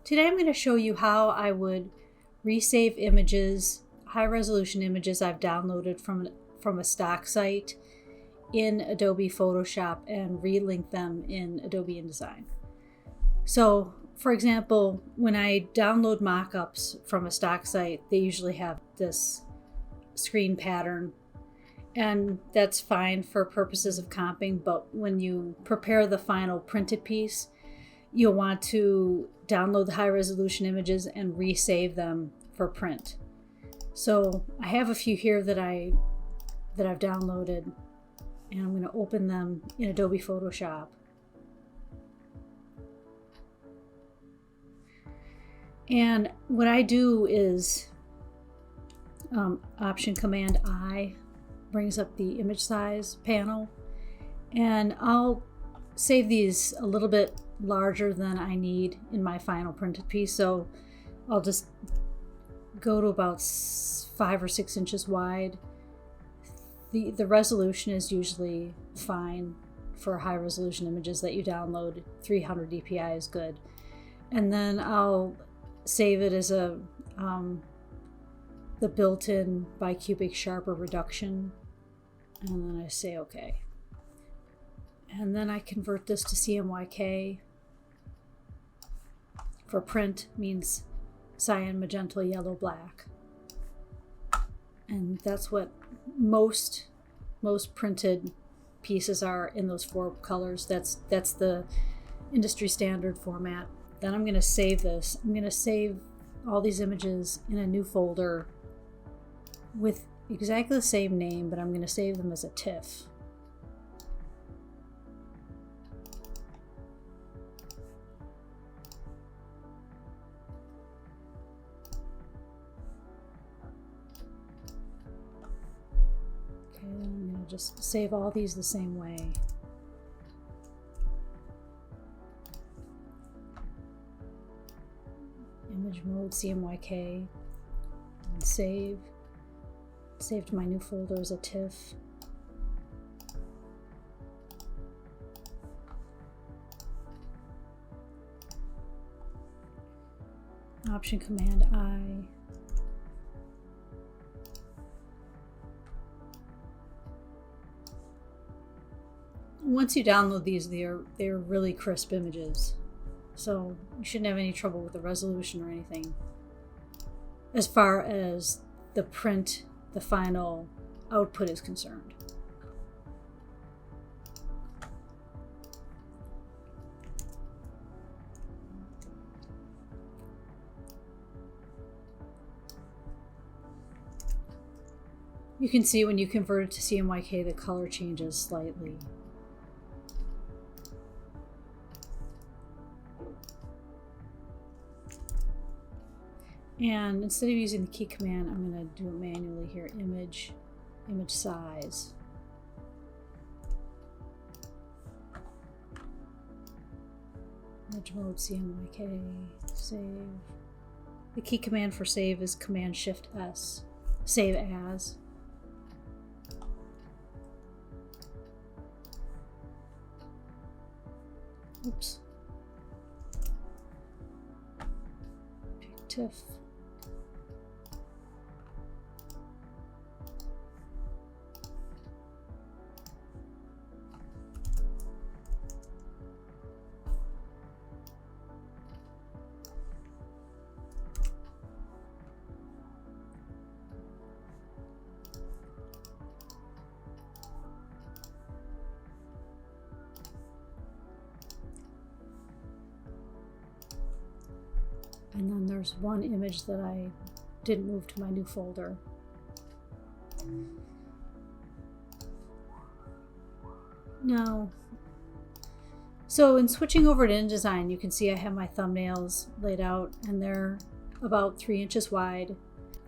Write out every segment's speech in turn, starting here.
Today I'm going to show you how I would resave images, high resolution images I've downloaded from a stock site in Adobe Photoshop and relink them in Adobe InDesign. So, for example, when I download mockups from a stock site, they usually have this screen pattern, and that's fine for purposes of comping, but when you prepare the final printed piece, you'll want to download the high resolution images and resave them for print. So I have a few here that I've downloaded, and I'm going to open them in Adobe Photoshop. And what I do is Option Command I brings up the image size panel, and I'll save these a little bit larger than I need in my final printed piece. So I'll just go to about 5 or 6 inches wide. The resolution is usually fine for high resolution images that you download. 300 dpi is good. And then I'll save it as the built-in bicubic sharper reduction, and then I say OK. And then I convert this to CMYK. For print means cyan, magenta, yellow, black. And that's what most printed pieces are, in those 4 colors. That's the industry standard format. Then I'm going to save this. I'm going to save all these images in a new folder with exactly the same name, but I'm going to save them as a TIFF. Okay, then I'm going to just save all these the same way. Image mode, CMYK, and save. Save to my new folder as a TIFF. Option Command I. Once you download these, they're really crisp images, so you shouldn't have any trouble with the resolution or anything. As far as the print, the final output is concerned. You can see when you convert it to CMYK, the color changes slightly. And instead of using the key command, I'm going to do it manually here. Image size. Image mode, CMYK, save. The key command for save is Command Shift S. Save as. Oops. Pick TIFF. And then there's one image that I didn't move to my new folder. Now, so in switching over to InDesign, you can see I have my thumbnails laid out, and they're about 3 inches wide.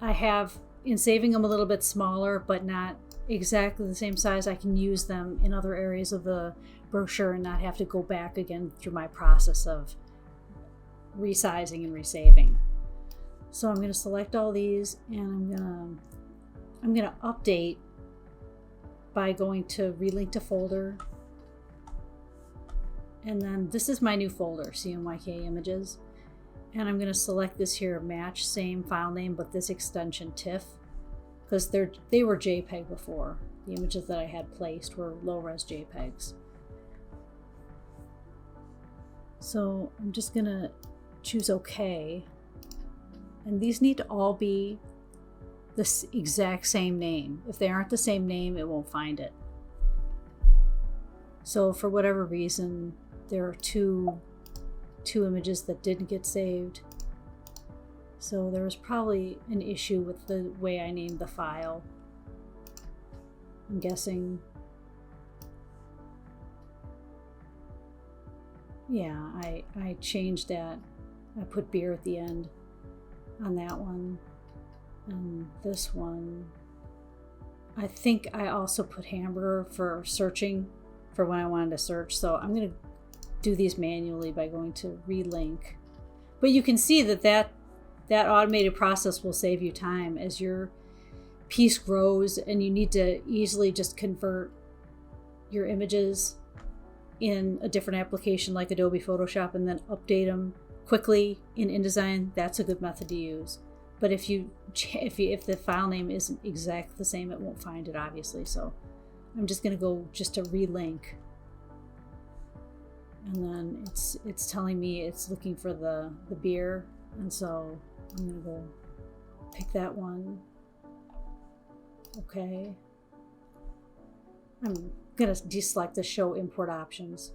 I have, in saving them a little bit smaller, but not exactly the same size, I can use them in other areas of the brochure and not have to go back again through my process of resizing and resaving. So I'm going to select all these, and I'm going to update by going to Relink to Folder, and then this is my new folder, CMYK Images, And I'm going to select this here, match same file name, but this extension TIFF, because they were JPEG before. The images that I had placed were low-res JPEGs. So I'm just going to choose OK. And these need to all be the exact same name. If they aren't the same name, it won't find it. So for whatever reason, there are two images that didn't get saved. So there was probably an issue with the way I named the file. I'm guessing. Yeah, I changed that. I put beer at the end on that one. And this one, I think I also put hamburger for searching, for when I wanted to search. So I'm going to do these manually by going to Relink. But you can see that automated process will save you time as your piece grows and you need to easily just convert your images in a different application like Adobe Photoshop and then update them quickly in InDesign. That's a good method to use. But if the file name isn't exactly the same, it won't find it, obviously. So I'm just going to go just to Relink. And then it's telling me it's looking for the beer. And so I'm going to go pick that one. Okay. I'm going to deselect the show import options.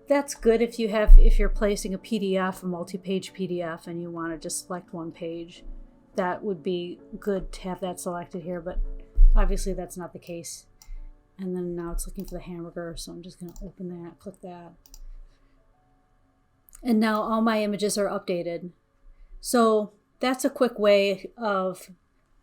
That's good if you're placing a PDF, a multi-page PDF, and you want to just select one page. That would be good to have that selected here, but obviously that's not the case. And then now it's looking for the hamburger, so I'm just going to open that, click that. And now all my images are updated. So that's a quick way of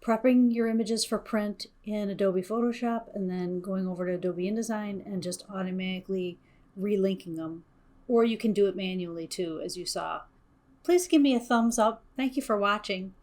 prepping your images for print in Adobe Photoshop and then going over to Adobe InDesign and just automatically relinking them. Or you can do it manually too, as you saw. Please give me a thumbs up. Thank you for watching.